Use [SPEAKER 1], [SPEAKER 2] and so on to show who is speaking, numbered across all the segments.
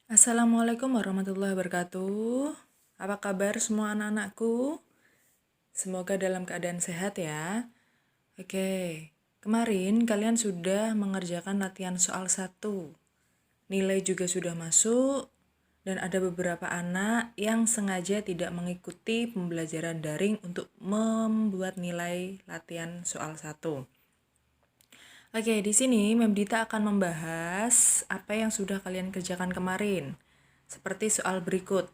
[SPEAKER 1] Assalamualaikum warahmatullahi wabarakatuh. Apa kabar semua anak-anakku? Semoga dalam keadaan sehat ya. Oke, kemarin kalian sudah mengerjakan latihan soal 1. Nilai juga sudah masuk dan ada beberapa anak yang sengaja tidak mengikuti pembelajaran daring untuk membuat nilai latihan soal 1. Oke, di sini Mem Dita akan membahas apa yang sudah kalian kerjakan kemarin. Seperti soal berikut.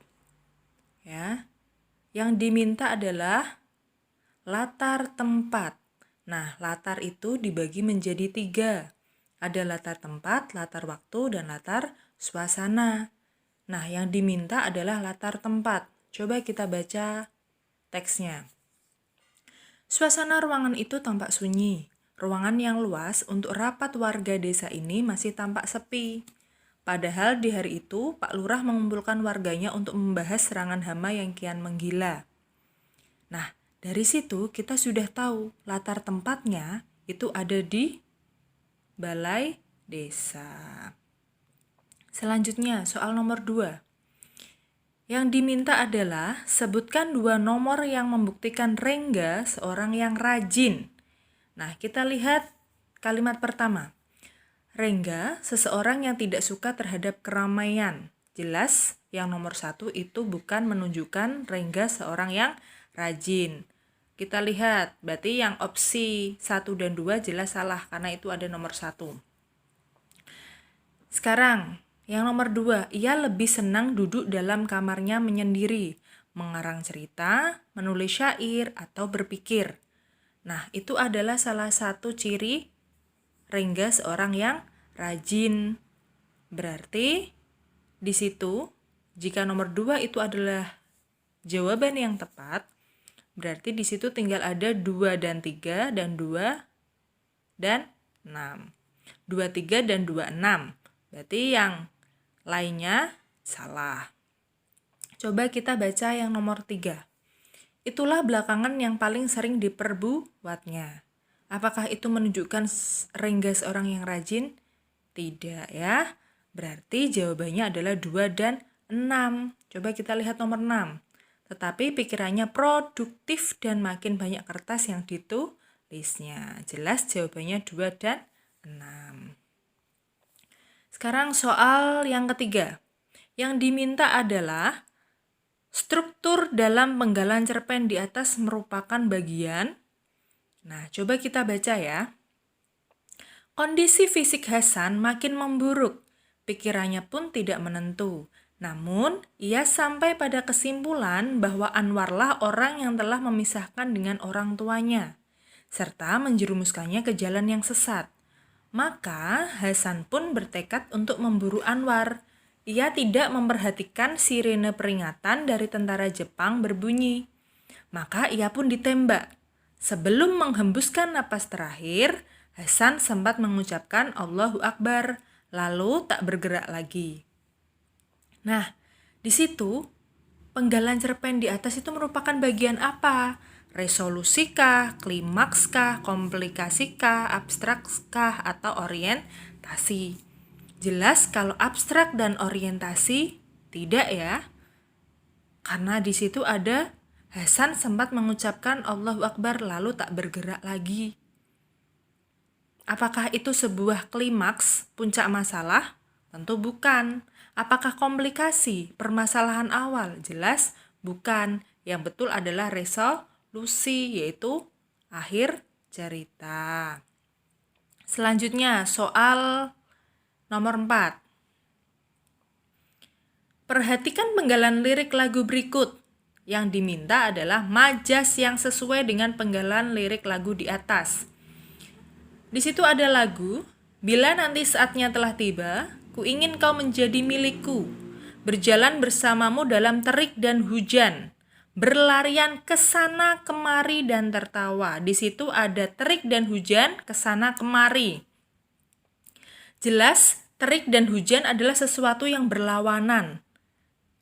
[SPEAKER 1] Ya. Yang diminta adalah latar tempat. Nah, latar itu dibagi menjadi 3. Ada latar tempat, latar waktu, dan latar suasana. Nah, yang diminta adalah latar tempat. Coba kita baca teksnya. Suasana ruangan itu tampak sunyi. Ruangan yang luas untuk rapat warga desa ini masih tampak sepi. Padahal di hari itu, Pak Lurah mengumpulkan warganya untuk membahas serangan hama yang kian menggila. Nah, dari situ kita sudah tahu latar tempatnya itu ada di balai desa. Selanjutnya, soal nomor 2. Yang diminta adalah sebutkan 2 nomor yang membuktikan Rengga seorang yang rajin. Nah, kita lihat kalimat pertama. Rengga, seseorang yang tidak suka terhadap keramaian. Jelas, yang nomor 1 itu bukan menunjukkan Rengga seorang yang rajin. Kita lihat, berarti yang opsi 1 dan 2 jelas salah, karena itu ada nomor 1. Sekarang, yang nomor 2, ia lebih senang duduk dalam kamarnya menyendiri, mengarang cerita, menulis syair, atau berpikir. Nah, itu adalah salah satu ciri Rengga seorang yang rajin. Berarti di situ jika nomor 2 itu adalah jawaban yang tepat, berarti di situ tinggal ada 2 dan 3 dan 2 dan 6. 2, 3 dan 2, 6. Berarti yang lainnya salah. Coba kita baca yang nomor 3. Itulah belakangan yang paling sering diperbuatnya. Apakah itu menunjukkan Rengga seorang yang rajin? Tidak ya. Berarti jawabannya adalah 2 dan 6. Coba kita lihat nomor 6. Tetapi pikirannya produktif dan makin banyak kertas yang ditulisnya. Jelas jawabannya 2 dan 6. Sekarang soal yang ketiga. Yang diminta adalah struktur dalam penggalan cerpen di atas merupakan bagian. Nah, coba kita baca ya. Kondisi fisik Hasan makin memburuk. Pikirannya pun tidak menentu. Namun, ia sampai pada kesimpulan bahwa Anwarlah orang yang telah memisahkan dengan orang tuanya, serta menjerumuskannya ke jalan yang sesat. Maka, Hasan pun bertekad untuk memburu Anwar. Ia tidak memperhatikan sirene peringatan dari tentara Jepang berbunyi. Maka ia pun ditembak. Sebelum menghembuskan napas terakhir, Hasan sempat mengucapkan Allahu Akbar, lalu tak bergerak lagi. Nah, di situ penggalan cerpen di atas itu merupakan bagian apa? Resolusikah, klimakskah, komplikasikah, abstrakskah, atau orientasi? Jelas kalau abstrak dan orientasi tidak ya. Karena di situ ada Hasan sempat mengucapkan Allahu Akbar lalu tak bergerak lagi. Apakah itu sebuah klimaks, puncak masalah? Tentu bukan. Apakah komplikasi, permasalahan awal? Jelas bukan. Yang betul adalah resolusi, yaitu akhir cerita. Selanjutnya soal nomor 4. Perhatikan penggalan lirik lagu berikut. Yang diminta adalah majas yang sesuai dengan penggalan lirik lagu di atas. Di situ ada lagu, bila nanti saatnya telah tiba, ku ingin kau menjadi milikku, berjalan bersamamu dalam terik dan hujan, berlarian kesana kemari dan tertawa. Di situ ada terik dan hujan, kesana kemari. Jelas, terik dan hujan adalah sesuatu yang berlawanan.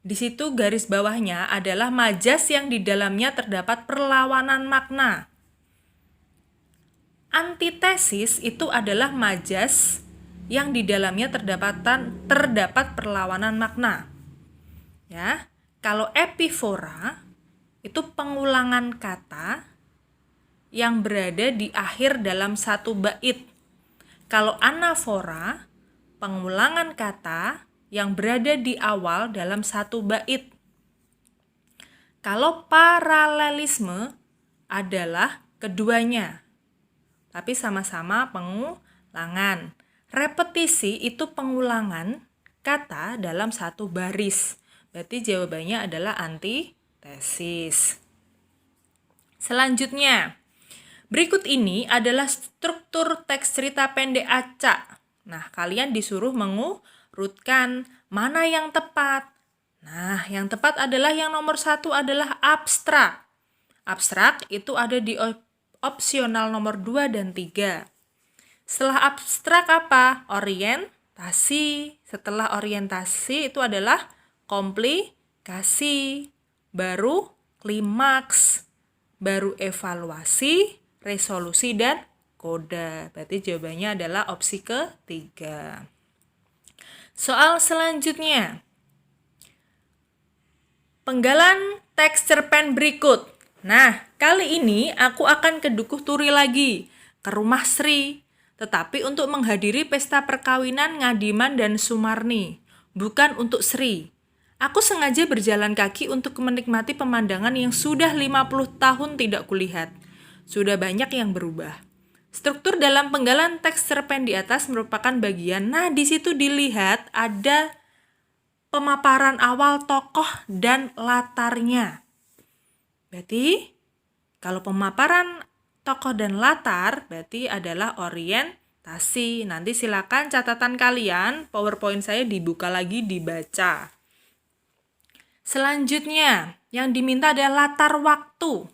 [SPEAKER 1] Di situ garis bawahnya adalah majas yang di dalamnya terdapat perlawanan makna. Antitesis itu adalah majas yang di dalamnya terdapat perlawanan makna. Ya, kalau epifora itu pengulangan kata yang berada di akhir dalam satu bait. Kalau anafora, pengulangan kata yang berada di awal dalam satu bait. Kalau paralelisme adalah keduanya, tapi sama-sama pengulangan. Repetisi itu pengulangan kata dalam satu baris. Berarti jawabannya adalah antitesis. Selanjutnya, berikut ini adalah struktur teks cerita pendek acak. Nah, kalian disuruh mengurutkan mana yang tepat. Nah, yang tepat adalah yang nomor 1 adalah abstrak. Abstrak itu ada di opsional nomor 2 dan 3. Setelah abstrak apa? Orientasi. Setelah orientasi itu adalah komplikasi. Baru klimaks. Baru evaluasi, resolusi, dan koda. Berarti jawabannya adalah opsi ketiga. Soal selanjutnya. Penggalan teks cerpen berikut. Nah, kali ini aku akan ke Dukuh Turi lagi, ke rumah Sri. Tetapi untuk menghadiri pesta perkawinan Ngadiman dan Sumarni, bukan untuk Sri. Aku sengaja berjalan kaki untuk menikmati pemandangan yang sudah 50 tahun tidak kulihat. Sudah banyak yang berubah. Struktur dalam penggalan teks cerpen di atas merupakan bagian. Nah, di situ dilihat ada pemaparan awal tokoh dan latarnya. Berarti kalau pemaparan tokoh dan latar berarti adalah orientasi. Nanti silakan catatan kalian, PowerPoint saya dibuka lagi dibaca. Selanjutnya, yang diminta adalah latar waktu.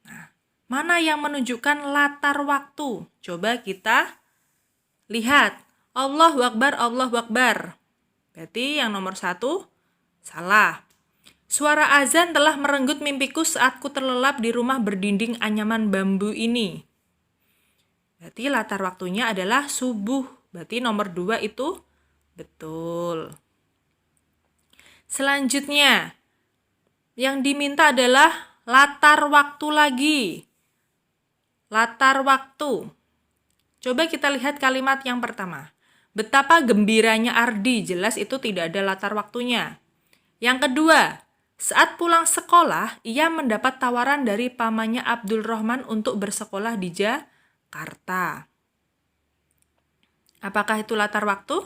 [SPEAKER 1] Nah, mana yang menunjukkan latar waktu? Coba kita lihat. Allahu Akbar, Allahu Akbar. Berarti yang nomor 1 salah. Suara azan telah merenggut mimpiku saat ku terlelap di rumah berdinding anyaman bambu ini. Berarti latar waktunya adalah subuh. Berarti nomor 2 itu betul. Selanjutnya, yang diminta adalah latar waktu lagi. Latar waktu. Coba kita lihat kalimat yang pertama. Betapa gembiranya Ardi, jelas itu tidak ada latar waktunya. Yang kedua, saat pulang sekolah, ia mendapat tawaran dari pamannya Abdul Rahman untuk bersekolah di Jakarta. Apakah itu latar waktu?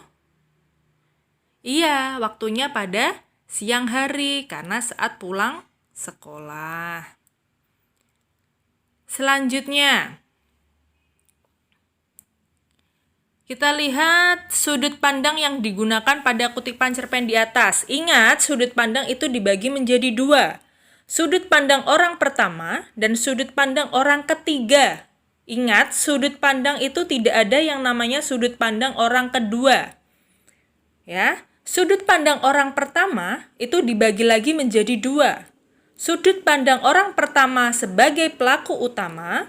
[SPEAKER 1] Iya, waktunya pada siang hari karena saat pulang sekolah. Selanjutnya, kita lihat sudut pandang yang digunakan pada kutipan cerpen di atas. Ingat, sudut pandang itu dibagi menjadi 2. Sudut pandang orang pertama dan sudut pandang orang ketiga. Ingat, sudut pandang itu tidak ada yang namanya sudut pandang orang kedua. Ya, sudut pandang orang pertama itu dibagi lagi menjadi 2. Sudut pandang orang pertama sebagai pelaku utama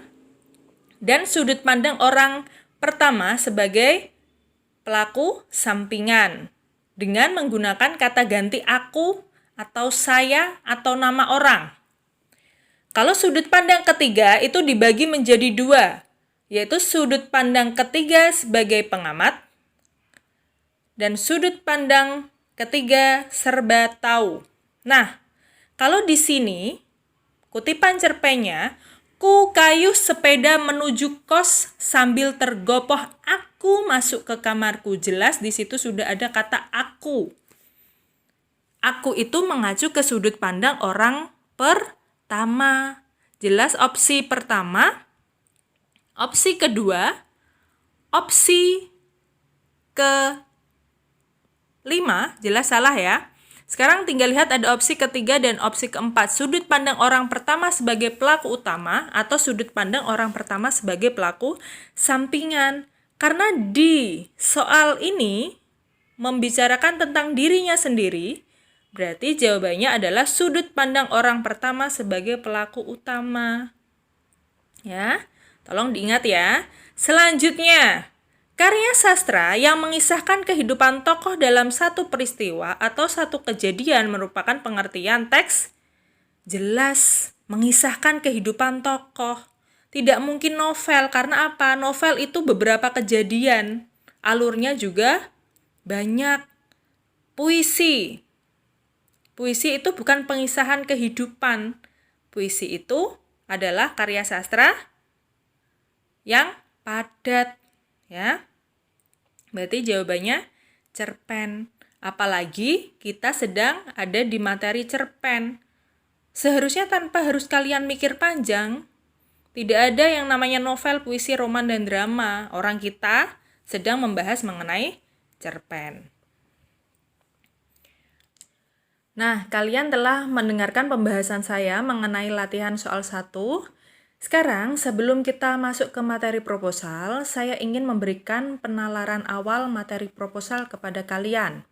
[SPEAKER 1] dan sudut pandang orang pertama sebagai pelaku sampingan dengan menggunakan kata ganti aku atau saya atau nama orang. Kalau sudut pandang ketiga itu dibagi menjadi 2, yaitu sudut pandang ketiga sebagai pengamat dan sudut pandang ketiga serba tahu. Nah, kalau di sini kutipan cerpennya, ku kayuh sepeda menuju kos sambil tergopoh aku masuk ke kamarku. Jelas di situ sudah ada kata aku. Aku itu mengacu ke sudut pandang orang pertama. Jelas opsi pertama, opsi kedua, opsi kelima, jelas salah ya. Sekarang tinggal lihat ada opsi ketiga dan opsi keempat. Sudut pandang orang pertama sebagai pelaku utama atau sudut pandang orang pertama sebagai pelaku sampingan. Karena di soal ini membicarakan tentang dirinya sendiri, berarti jawabannya adalah sudut pandang orang pertama sebagai pelaku utama. Ya, tolong diingat ya. Selanjutnya, Karya sastra yang mengisahkan kehidupan tokoh dalam satu peristiwa atau satu kejadian merupakan pengertian teks jelas mengisahkan kehidupan tokoh. Tidak mungkin novel, karena apa? Novel itu beberapa kejadian, alurnya juga banyak. Puisi itu bukan pengisahan kehidupan. Puisi itu adalah karya sastra yang padat, ya. Berarti jawabannya cerpen. Apalagi kita sedang ada di materi cerpen. Seharusnya tanpa harus kalian mikir panjang. Tidak ada yang namanya novel, puisi, roman, dan drama. Orang kita sedang membahas mengenai cerpen. Nah, kalian telah mendengarkan pembahasan saya mengenai latihan soal 1. Sekarang, sebelum kita masuk ke materi proposal, saya ingin memberikan penalaran awal materi proposal kepada kalian.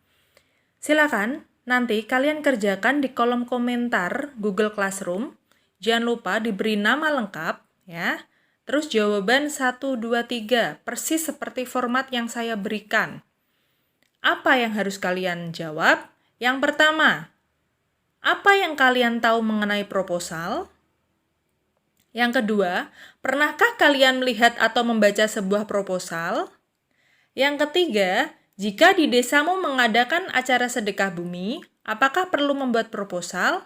[SPEAKER 1] Silakan, nanti kalian kerjakan di kolom komentar Google Classroom. Jangan lupa diberi nama lengkap, ya. Terus jawaban 1, 2, 3, persis seperti format yang saya berikan. Apa yang harus kalian jawab? Yang pertama, apa yang kalian tahu mengenai proposal? Yang kedua, pernahkah kalian melihat atau membaca sebuah proposal? Yang ketiga, jika di desamu mengadakan acara sedekah bumi, apakah perlu membuat proposal?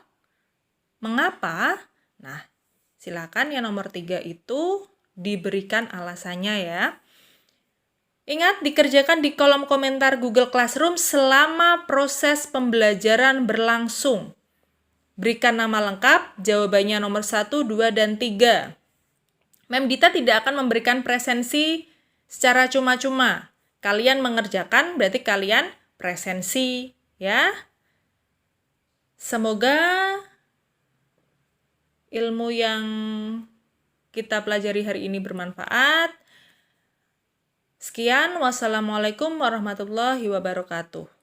[SPEAKER 1] Mengapa? Nah, silakan yang nomor 3 itu diberikan alasannya ya. Ingat, dikerjakan di kolom komentar Google Classroom selama proses pembelajaran berlangsung. Berikan nama lengkap, jawabannya nomor 1, 2, dan 3. Mem Dita tidak akan memberikan presensi secara cuma-cuma. Kalian mengerjakan, berarti kalian presensi, ya. Semoga ilmu yang kita pelajari hari ini bermanfaat. Sekian, wassalamualaikum warahmatullahi wabarakatuh.